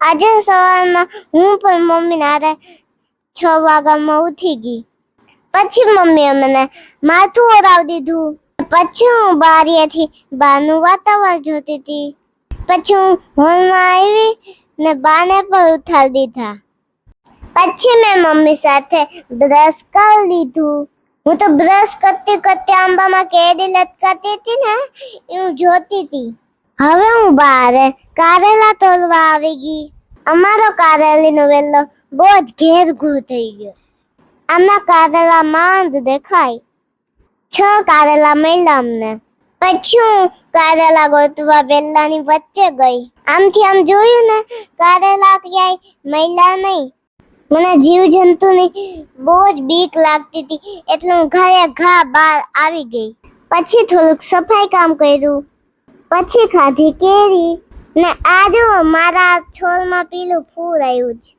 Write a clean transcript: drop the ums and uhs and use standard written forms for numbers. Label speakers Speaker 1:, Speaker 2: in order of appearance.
Speaker 1: આજે સવારમાં હું પણ મમ્મી હારે 6 વાગ્યામાં ઉઠી ગઈ. પછી મમ્મીએ મને માથું ઓરાવી દીધું. પછી હું બારીએથી બહારનું વાતાવરણ જોતી હતી. પછી હું હોલમાં આવી ને બાને પણ ઉઠાડી દીધા. પછી મેં મમ્મી સાથે બ્રશ કરી લીધું. હું તો બ્રશ કરતી કરતી આંબામાં કેરી લટકાતી હતી ને એ હું જોતી હતી. હવે હું બહાર કારેલા તોડવા આવી ગઈ. અમારો કારેલીનો વેલો બહુ જ ઘેરઘૂર થઈ ગયો. આમાં કારેલા માંડ દેખાય. 6 કારેલા મળ્યા અમને. પછી હું કારેલા ગોતવા વેલાની વચ્ચે ગઈ. આમથી આમ જોયું ને કારેલા ક્યાંય મળ્યા નહીં. મને જીવજંતુની બહુ જ બીક લાગતી હતી એટલે હું ઘા બહાર આવી ગઈ. પછી થોડુંક સફાઈ કામ કર્યું. પછી ખાધી કેરી ને આ જો મારા છોડમાં પીલું ફૂલ આવ્યું છે.